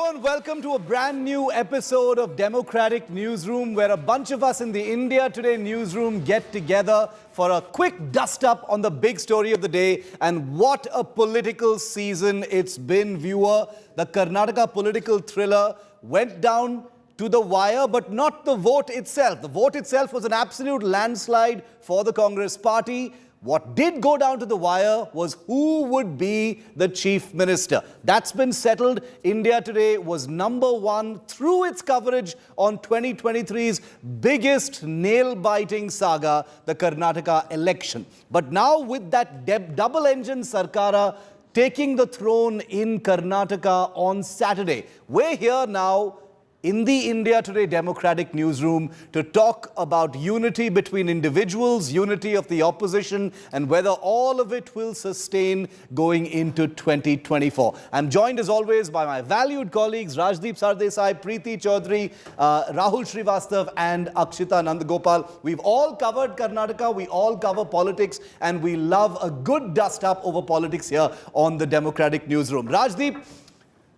Hello and welcome to a brand new episode of Democratic Newsroom, where a bunch of us in the India Today newsroom get together for a quick dust-up on the big story of the day. And what a political season it's been, viewer. The Karnataka political thriller went down to the wire, but not the vote itself. The vote itself was an absolute landslide for the Congress party. What did go down to the wire was who would be the chief minister. That's been settled. India Today was #1 through its coverage on 2023's biggest nail-biting saga, the Karnataka election. But now with that double-engine Sarkara taking the throne in Karnataka on Saturday, we're here now in the India Today Democratic Newsroom to talk about unity between individuals, unity of the opposition, and whether all of it will sustain going into 2024. I'm joined as always by my valued colleagues Rajdeep Sardesai, Preeti Chaudhary, Rahul Srivastav and Akshita Nandagopal. We've all covered Karnataka, we all cover politics, and we love a good dust-up over politics here on the Democratic Newsroom. Rajdeep,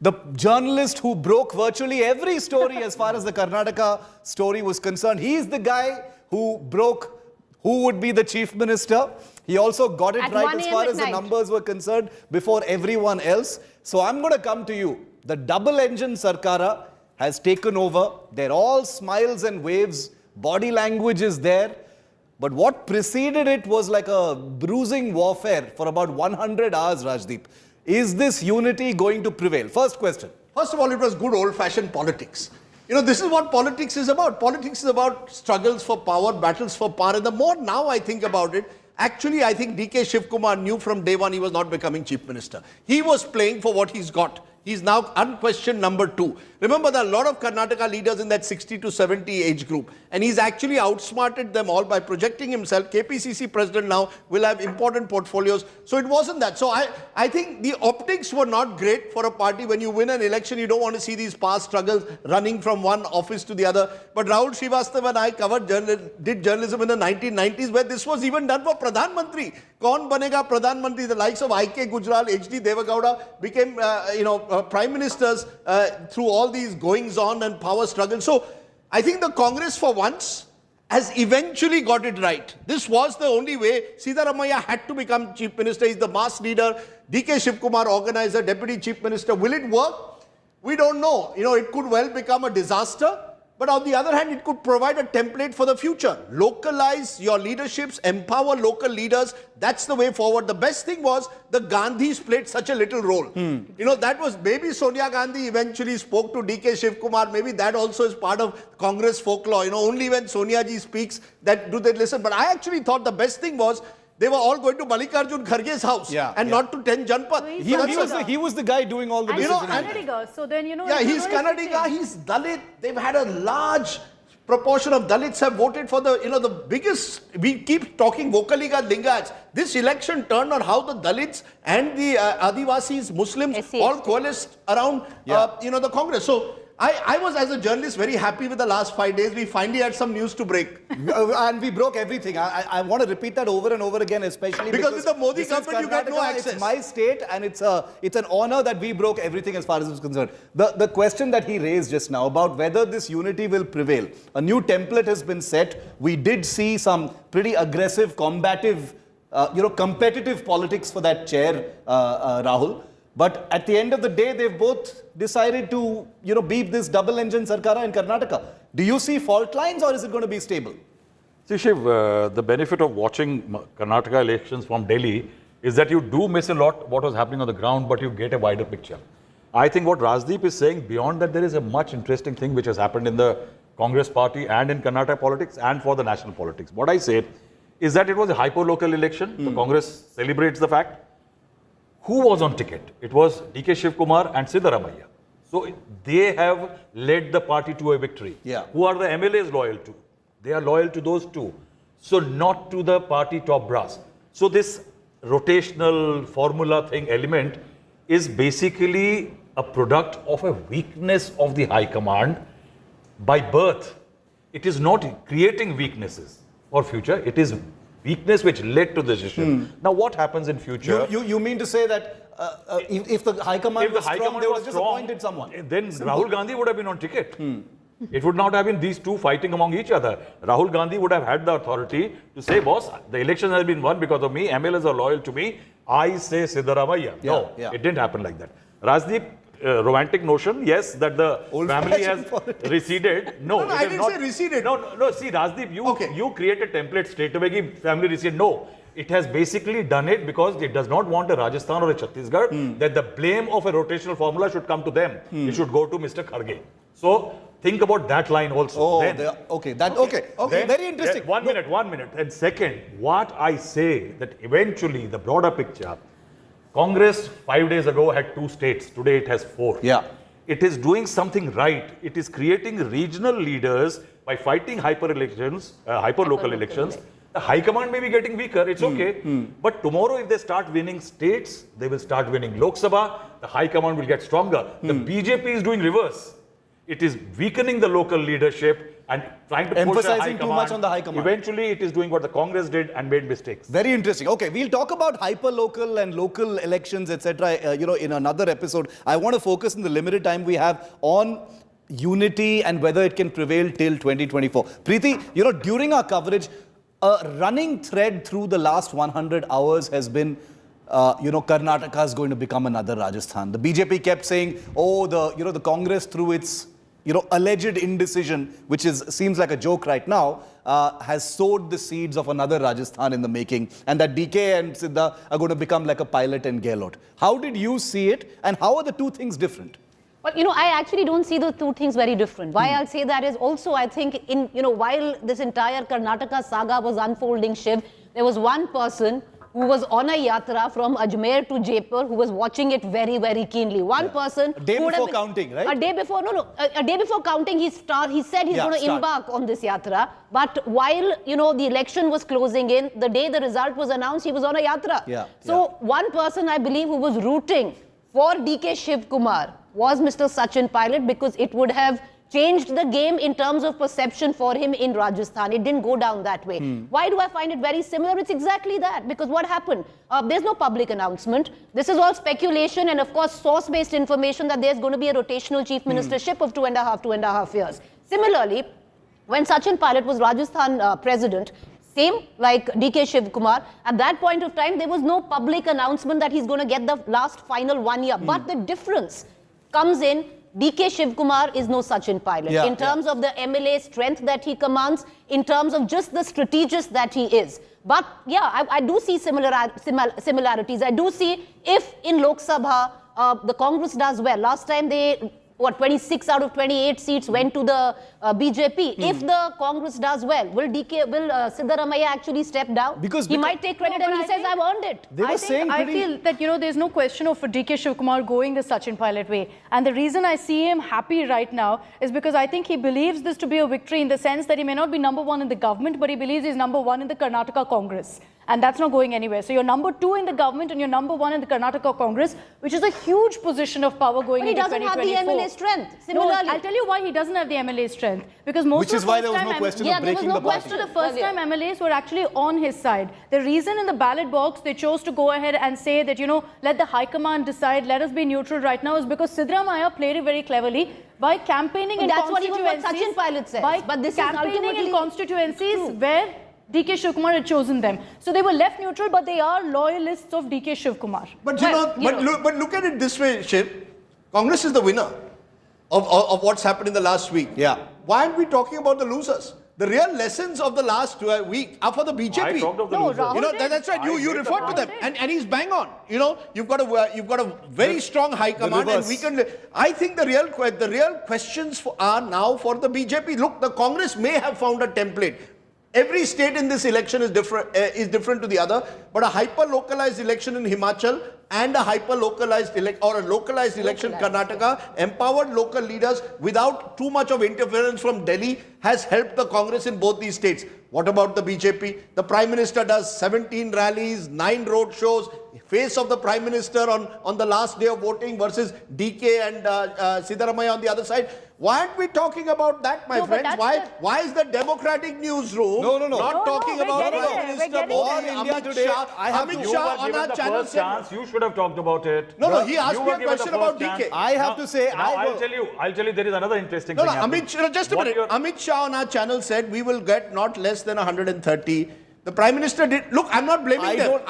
the journalist who broke virtually every story as far as the Karnataka story was concerned. He's the guy who broke who would be the chief minister. He also got it right as far as the numbers were concerned before everyone else. So I'm going to come to you. The double-engine Sarkara has taken over. They're all smiles and waves. Body language is there. But what preceded it was like a bruising warfare for about 100 hours, Rajdeep. Is this unity going to prevail? First question. First of all, it was good old-fashioned politics. You know, this is what politics is about. Politics is about struggles for power, battles for power. And the more now I think about it, actually, I think DK Shivakumar knew from day one he was not becoming chief minister. He was playing for what he's got. He's now unquestioned #2. Remember, there are a lot of Karnataka leaders in that 60 to 70 age group. And he's actually outsmarted them all by projecting himself. KPCC president now will have important portfolios. So it wasn't that. So I think the optics were not great for a party. When you win an election, you don't want to see these past struggles running from one office to the other. But Rahul Srivastav and I did journalism in the 1990s, where this was even done for Pradhan Mantri. Kaun banega Pradhan Mantri? The likes of IK Gujral, HD Devagowda became, prime ministers through all these goings on and power struggles. So I think the Congress for once has eventually got it right. This was the only way. Siddaramaiah had to become chief minister. He's the mass leader. DK Shivakumar, organizer, deputy chief minister. Will it work? We don't know. You know, it could well become a disaster. But on the other hand, it could provide a template for the future. Localize your leaderships, empower local leaders. That's the way forward. The best thing was the Gandhis played such a little role. You know, that was maybe Sonia Gandhi eventually spoke to DK Shivakumar. Maybe that also is part of Congress folklore. You know, only when Sonia ji speaks that do they listen. But I actually thought the best thing was they were all going to Mallikarjun Kharge's house and not to 10 Janpath. He was the guy doing all the decisions. Kannadiga, so then, he's Kannadiga, he's Dalit. They've had a large proportion of Dalits have voted for the biggest. We keep talking vocally as Lingayats. This election turned on how the Dalits and the Adivasis, Muslims all coalesced around the Congress. So I was, as a journalist, very happy with the last 5 days. We finally had some news to break. And we broke everything. I want to repeat that over and over again, especially because with the Modi government, you get no access. It's my state, and it's an honor that we broke everything as far as it's concerned. The question that he raised just now about whether this unity will prevail, a new template has been set. We did see some pretty aggressive, combative, competitive politics for that chair, Rahul. But at the end of the day, they've both decided to, beep this double-engine Sarkara in Karnataka. Do you see fault lines, or is it going to be stable? See, Shiv, the benefit of watching Karnataka elections from Delhi is that you do miss a lot what was happening on the ground, but you get a wider picture. I think what Rajdeep is saying, beyond that, there is a much interesting thing which has happened in the Congress party and in Karnataka politics and for the national politics. What I say is that it was a hyper-local election. The Congress celebrates the fact. Who was on ticket? It was DK Shivakumar and Siddaramaiah. So they have led the party to a victory. Who are the MLAs loyal to? They are loyal to those two. So not to the party top brass. So this rotational formula thing element is basically a product of a weakness of the high command by birth. It is not creating weaknesses for future. It is weakness which led to this decision. Now, what happens in future? You mean to say that if the High Command was strong, they would have just appointed someone? Then Rahul Gandhi would have been on ticket. It would not have been these two fighting among each other. Rahul Gandhi would have had the authority to say, boss, the election has been won because of me, MLAs are loyal to me, I say Siddaramaiah. No, it didn't happen like that. Rajdeep, romantic notion, yes, that the family has receded. No, I didn't say receded. No, see, Rajdeep, you create a template straight away, ki family receded. No, it has basically done it because it does not want a Rajasthan or a Chhattisgarh that the blame of a rotational formula should come to them. It should go to Mr. Kharge. So, think about that line also. Oh, very interesting. One minute. And second, what I say that eventually the broader picture, Congress 5 days ago had 2 states. Today it has 4. Yeah. It is doing something right. It is creating regional leaders by fighting hyper-local elections. The High Command may be getting weaker, it's okay. But tomorrow if they start winning states, they will start winning Lok Sabha, the High Command will get stronger. The BJP is doing reverse. It is weakening the local leadership and trying to push the High Command. Emphasizing too much on the High Command. Eventually it is doing what the Congress did and made mistakes. Very interesting. Okay, we'll talk about hyper-local and local elections, etc. In another episode. I want to focus in the limited time we have on unity and whether it can prevail till 2024. Preeti, during our coverage, a running thread through the last 100 hours has been, Karnataka is going to become another Rajasthan. The BJP kept saying, the Congress through its, alleged indecision, which seems like a joke right now, has sowed the seeds of another Rajasthan in the making, and that DK and Sidda are going to become like a pilot and Gehlot. How did you see it, and how are the two things different? Well, I actually don't see the two things very different. Why I'll say that is also, I think, while this entire Karnataka saga was unfolding, Shiv, there was one person who was on a yatra from Ajmer to Jaipur who was watching it very, very keenly. One person... A day before counting, right? A day before, a day before counting, he said he's going to embark on this yatra. But while, the election was closing in, the day the result was announced, he was on a yatra. So one person, I believe, who was rooting for DK Shivakumar was Mr. Sachin Pilot, because it would have changed the game in terms of perception for him in Rajasthan. It didn't go down that way. Why do I find it very similar? It's exactly that. Because what happened? There's no public announcement. This is all speculation and, of course, source-based information that there's going to be a rotational chief ministership of 2.5 years. Similarly, when Sachin Pilot was Rajasthan president, same like DK Shivakumar, at that point of time, there was no public announcement that he's going to get the last final 1 year. But the difference comes in, DK Shivakumar is no Sachin Pilot. In terms of the MLA strength that he commands, in terms of just the strategist that he is. But yeah, I do see similarities. I do see if in Lok Sabha, the Congress does well. Last time they... 26 out of 28 seats went to the BJP. If the Congress does well, will Siddaramaiah actually step down? Because he might take credit and he says, I've earned it. I feel that, there's no question of DK Shivakumar going the Sachin Pilot way. And the reason I see him happy right now is because I think he believes this to be a victory in the sense that he may not be #1 in the government, but he believes he's #1 in the Karnataka Congress. And that's not going anywhere. So you're #2 in the government and you're #1 in the Karnataka Congress, which is a huge position of power going into 2024. But he doesn't have the MLA strength. Similarly, I'll tell you why he doesn't have the MLA strength. Because most of the first time the first time MLAs were actually on his side. The reason in the ballot box they chose to go ahead and say that, let the High Command decide, let us be neutral right now, is because Siddaramaiah played it very cleverly by campaigning in constituencies. That's what Sachin Pilot says. But this campaigning in constituencies where DK Shivakumar had chosen them. So they were left neutral, but they are loyalists of DK Shivakumar. But but look at it this way, Shiv. Congress is the winner of what's happened in the last week. Why aren't we talking about the losers? The real lessons of the last week are for the BJP. I talked of the losers. That's right. You referred to them, and he's bang on. You've got a very strong high command, and we can. I think the real questions are now for the BJP. Look, the Congress may have found a template. Every state in this election is different to the other, but a hyper-localized election in Himachal and a hyper-localized or a localized election in Karnataka, empowered local leaders without too much of interference from Delhi, has helped the Congress in both these states. What about the BJP? The Prime Minister does 17 rallies, 9 road shows. face of the Prime Minister on the last day of voting versus DK and Siddaramaiah on the other side. Why aren't we talking about that, my friends? Why is the Democratic Newsroom not talking about Prime Minister Modi, Amit Shah on our channel? You should have talked about it. No, he asked me a question about DK. I have to say, I'll tell you, there is another interesting thing. Just a minute. Amit Shah on our channel said we will get not less than 130. The Prime Minister did. Look, I'm not blaming them.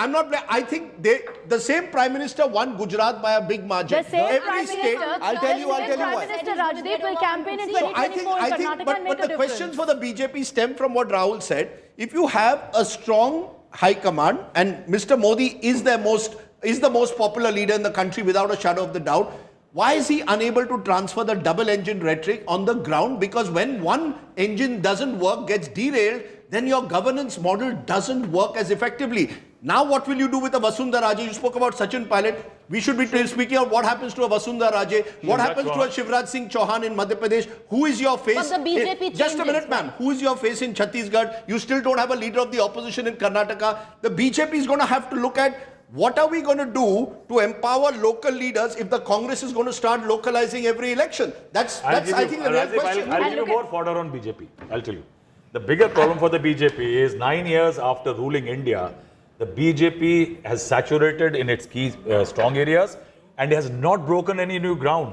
I think the same Prime Minister won Gujarat by a big margin. The same Prime Minister. I'll tell you why. Prime Minister Rajdeep will campaign in 2024 in Karnataka and make a difference. But the questions for the BJP stem from what Rahul said. If you have a strong high command, and Mr. Modi is the most popular leader in the country without a shadow of the doubt, why is he unable to transfer the double engine rhetoric on the ground? Because when one engine doesn't work, gets derailed, then your governance model doesn't work as effectively. Now what will you do with a Vasundhara Raje? You spoke about Sachin pilot. We should be speaking of what happens to a Vasundhara Raje, what happens to a Shivraj Singh Chauhan in Madhya Pradesh. Who is your face? But the BJP Just a minute, ma'am. Who is your face in Chhattisgarh? You still don't have a leader of the opposition in Karnataka. The BJP is going to have to look at what are we going to do to empower local leaders if the Congress is going to start localizing every election? That's I think, the real question. I'll give you more fodder on BJP. I'll tell you. The bigger problem for the BJP is 9 years after ruling India, the BJP has saturated in its key strong areas and has not broken any new ground.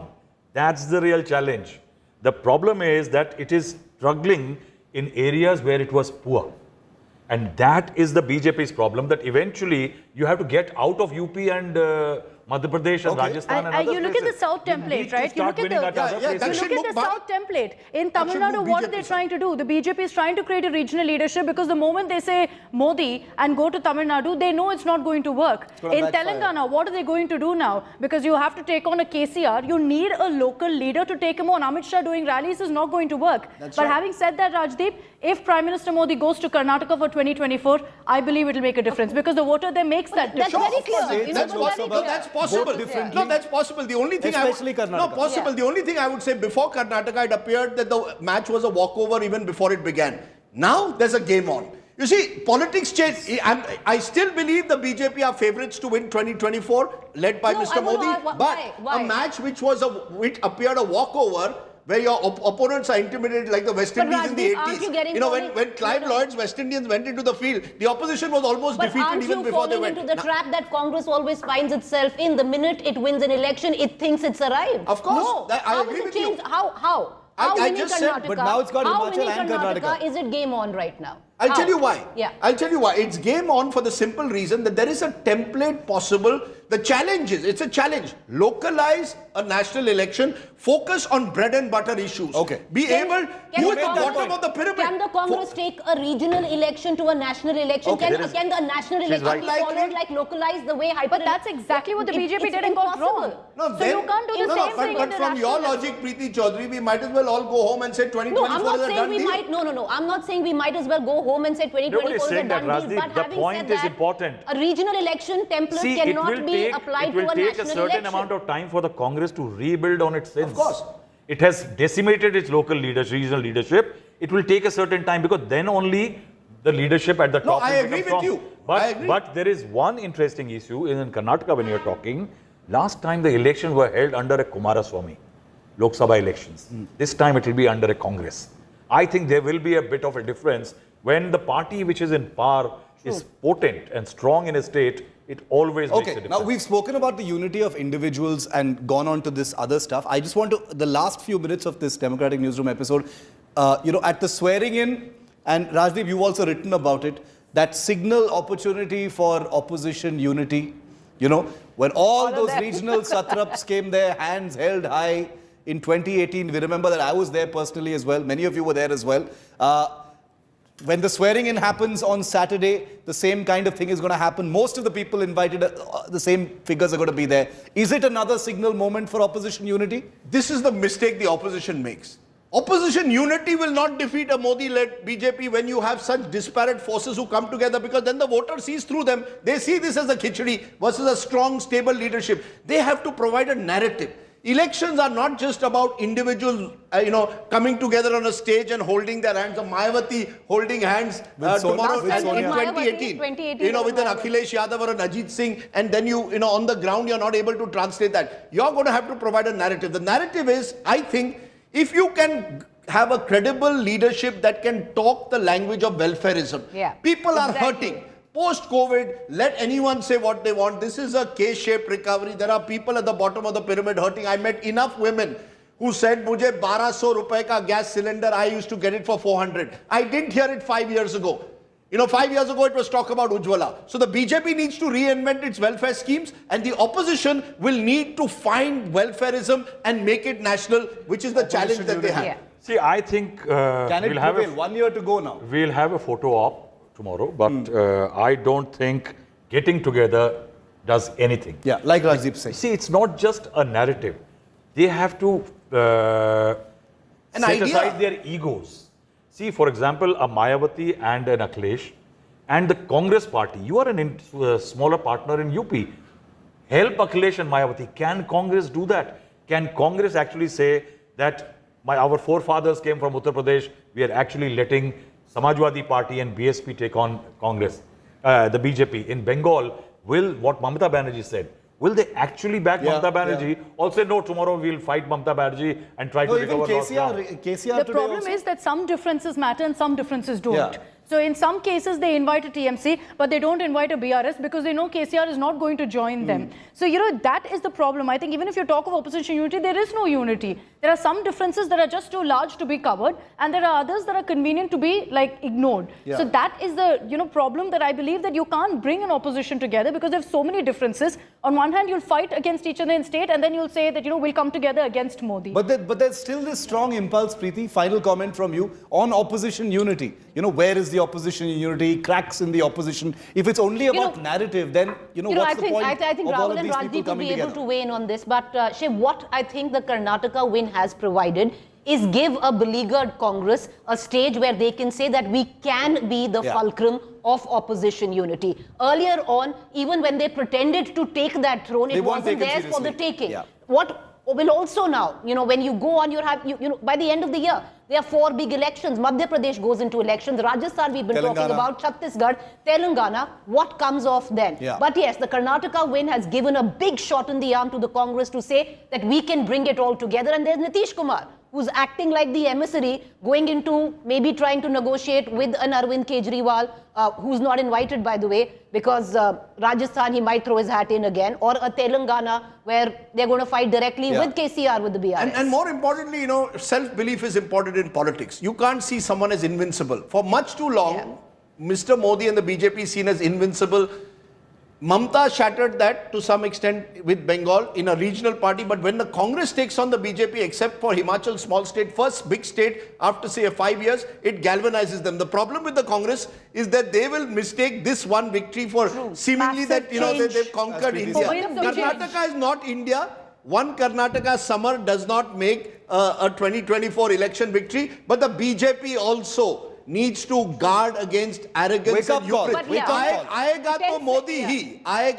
That's the real challenge. The problem is that it is struggling in areas where it was poor. And that is the BJP's problem, that eventually you have to get out of UP and Madhya Pradesh and Rajasthan and other places. You look at the South template, right? You look at the South template. In Tamil Nadu, what are they trying to do? The BJP is trying to create a regional leadership because the moment they say Modi and go to Tamil Nadu, they know it's not going to work. In Telangana, what are they going to do now? Because you have to take on a KCR, you need a local leader to take him on. Amit Shah doing rallies is not going to work. Having said that, Rajdeep, if Prime Minister Modi goes to Karnataka for 2024, I believe it will make a difference because the voter there makes that difference. That's very clear. That's possible. That's possible. No, that's possible. The only thing the only thing I would say, before Karnataka, it appeared that the match was a walkover even before it began. Now there's a game on. You see, politics change. I still believe the BJP are favourites to win 2024, led by Mr. Modi. But a match which appeared a walkover, where your opponents are intimidated like the West Indies in the 80s. You know, when Clive Lloyd's West Indians went into the field, the opposition was almost defeated even before they went. But aren't you falling into the trap that Congress always finds itself in? The minute it wins an election, it thinks it's arrived. Of course. No. I agree with you. How? I just said, but now it's got Himachal and Karnataka. Is it game on right now? I'll tell you why. Yeah. I'll tell you why. It's game on for the simple reason that there is a template possible. The challenge is, it's a challenge. Localize a national election. Focus on bread and butter issues. Okay. Who is the bottom of the pyramid? Can the Congress take a regional election to a national election? Okay, can the national election be followed like localized the way hyper? But that's exactly what the BJP did and got wrong. No, so you can't do the same thing. But from your logic, Preeti Chaudhary, we might as well all go home and say 2024 is a done deal. No. I'm not saying we might as well go home and say 2024 is a done deal. But the point is important. A regional election template cannot be applied to a national election. It will take a certain amount of time for the Congress to rebuild on its sins. Of course. It has decimated its local leadership, regional leadership. It will take a certain time because then only the leadership at the top I agree with you. But there is one interesting issue in Karnataka when you're talking. Last time the elections were held under a Kumaraswamy, Lok Sabha elections. This time it will be under a Congress. I think there will be a bit of a difference when the party which is in power is potent and strong in a state. It always makes a difference. Now we've spoken about the unity of individuals and gone on to this other stuff. I just want to, the last few minutes of this Democratic Newsroom episode, at the swearing in, and Rajdeep, you've also written about it, that signal opportunity for opposition unity, when all those regional satraps came there, hands held high in 2018. We remember that I was there personally as well. Many of you were there as well. When the swearing in happens on Saturday, the same kind of thing is going to happen. Most of the people invited, the same figures are going to be there. Is it another signal moment for opposition unity? This is the mistake the opposition makes. Opposition unity will not defeat a Modi-led BJP when you have such disparate forces who come together, because then the voter sees through them. They see this as a khichdi versus a strong, stable leadership. They have to provide a narrative. Elections are not just about individuals, coming together on a stage and holding their hands. Mayawati holding hands tomorrow in 2018. With an Akhilesh Yadav or an Ajit Singh, and then on the ground, you're not able to translate that. You're going to have to provide a narrative. The narrative is, I think, if you can have a credible leadership that can talk the language of welfareism. People are hurting. Post-COVID, let anyone say what they want. This is a K-shaped recovery. There are people at the bottom of the pyramid hurting. I met enough women who said, "Mujhe 1200 rupaye ka gas cylinder, I used to get it for 400. I didn't hear it 5 years ago. 5 years ago, it was talk about Ujjwala. So the BJP needs to reinvent its welfare schemes, and the opposition will need to find welfareism and make it national, which is the challenge that they have. See, I think Can it prevail? 1 year to go now. We'll have a photo op tomorrow, but I don't think getting together does anything. Yeah, like Rajdeep said. See, it's not just a narrative. They have to set aside their egos. See, for example, a Mayawati and an Akhilesh and the Congress party. You are a smaller partner in UP. Help Akhilesh and Mayawati. Can Congress do that? Can Congress actually say that our forefathers came from Uttar Pradesh, we are actually letting Samajwadi Party and BSP take on Congress, the BJP. In Bengal, what Mamata Banerjee said, will they actually back Mamata Banerjee? Or say, no, tomorrow we'll fight Mamata Banerjee and try to recover lost ground? The problem is that some differences matter and some differences don't. So in some cases, they invite a TMC, but they don't invite a BRS because they know KCR is not going to join them. So, that is the problem. I think even if you talk of opposition unity, there is no unity. There are some differences that are just too large to be covered, and there are others that are convenient to be ignored. So that is the problem, that I believe that you can't bring an opposition together because there's so many differences. On one hand, you'll fight against each other in state, and then you'll say that we'll come together against Modi. But there's still this strong impulse, Preeti. Final comment from you on opposition unity. Where is the opposition unity? Cracks in the opposition. If it's only about narrative, then what's the point I think of all Rahul of and these people Rajdeep will coming be able together? to weigh in on this. But Shiv, what I think the Karnataka win has provided is give a beleaguered Congress a stage where they can say that we can be the fulcrum of opposition unity. Earlier on, even when they pretended to take that throne, it wasn't theirs for the taking. What will also now, when you go on, by the end of the year, there are 4 big elections. Madhya Pradesh goes into elections. Rajasthan, we've been talking about. Chhattisgarh, Telangana. What comes off then? But yes, the Karnataka win has given a big shot in the arm to the Congress to say that we can bring it all together. And there's Nitish Kumar, who's acting like the emissary, going into maybe trying to negotiate with an Arvind Kejriwal, who's not invited, by the way, because Rajasthan, he might throw his hat in again, or a Telangana, where they're going to fight directly with KCR, with the BRS. And more importantly, self-belief is important in politics. You can't see someone as invincible. For much too long, Mr. Modi and the BJP seen as invincible. Mamata shattered that to some extent with Bengal in a regional party, but when the Congress takes on the BJP, except for Himachal, small state, first big state after say 5 years, it galvanizes them. The problem with the Congress is that they will mistake this one victory for seemingly that they've conquered India. Karnataka is not India. One Karnataka summer does not make a 2024 election victory, but the BJP also needs to guard against arrogance and hubris. Aayega to Modi hi.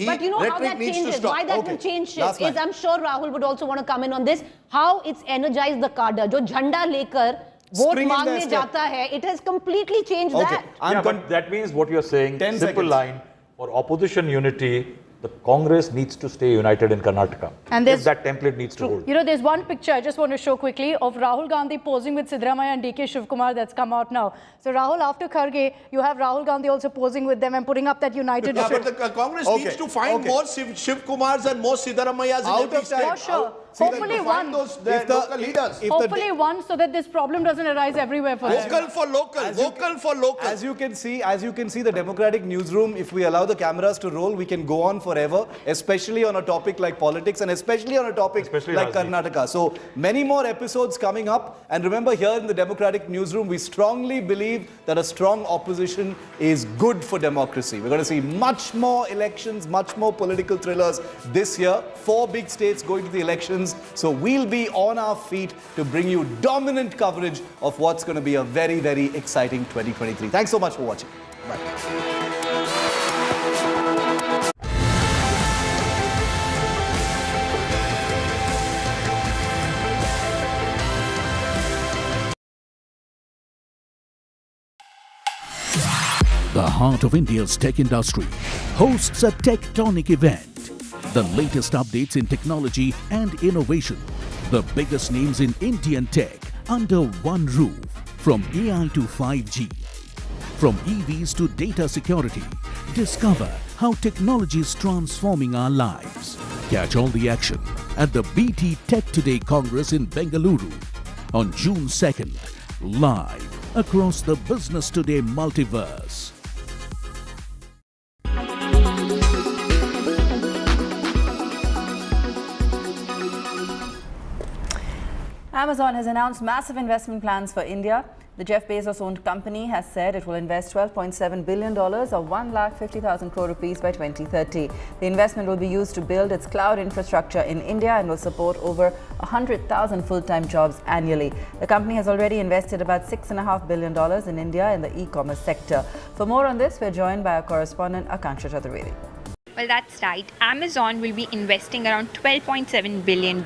But how that changes, why that will change is, I'm sure Rahul would also want to come in on this, how it's energized the cadre. Jo jhanda lekar vote maangne jata hai, it has completely changed that. But that means what you're saying, simple line, for opposition unity, the Congress needs to stay united in Karnataka. And if that template needs to hold. There's one picture I just want to show quickly of Rahul Gandhi posing with Siddaramaiah and DK Shivakumar that's come out now. So Rahul, after Kharge, you have Rahul Gandhi also posing with them and putting up that united show. But the Congress needs to find more Shivakumars and more Siddaramayas in every state. For sure. Hopefully one. Hopefully one, so that this problem doesn't arise everywhere for them. Vocal for local. Vocal for local. As you can see, the Democratic Newsroom, if we allow the cameras to roll, we can go on forever, especially on a topic like politics and especially on a topic like Karnataka. So many more episodes coming up. And remember, here in the Democratic Newsroom, we strongly believe that a strong opposition is good for democracy. We're going to see much more elections, much more political thrillers this year. 4 big states going to the elections. So we'll be on our feet to bring you dominant coverage of what's going to be a very, very exciting 2023. Thanks so much for watching. Bye. the heart of India's tech industry, hosts a tectonic event. The latest updates in technology and innovation. The biggest names in Indian tech under one roof. From AI to 5G. From EVs to data security. Discover how technology is transforming our lives. Catch all the action at the BT Tech Today Congress in Bengaluru on June 2nd. Live across the Business Today multiverse. Amazon has announced massive investment plans for India. The Jeff Bezos-owned company has said it will invest $12.7 billion or 1,50,000 crore rupees by 2030. The investment will be used to build its cloud infrastructure in India and will support over 100,000 full-time jobs annually. The company has already invested about $6.5 billion in India in the e-commerce sector. For more on this, we're joined by our correspondent Akansha Chaturvedi. Well, that's right. Amazon will be investing around $12.7 billion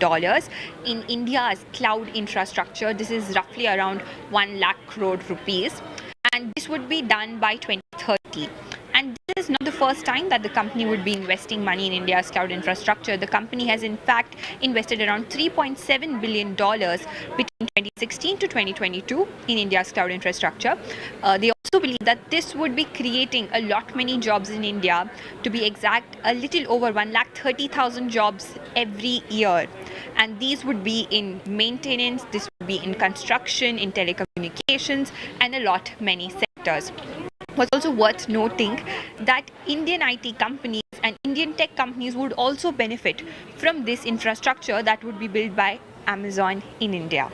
in India's cloud infrastructure. This is roughly around 1 lakh crore rupees. And this would be done by 2030. And this is not the first time that the company would be investing money in India's cloud infrastructure. The company has in fact invested around $3.7 billion between 2016 to 2022 in India's cloud infrastructure. They also believe that this would be creating a lot many jobs in India. To be exact, a little over 1,30,000 jobs every year. And these would be in maintenance, this would be in construction, in telecommunications, and a lot many sectors. What's also worth noting that Indian IT companies and Indian tech companies would also benefit from this infrastructure that would be built by Amazon in India.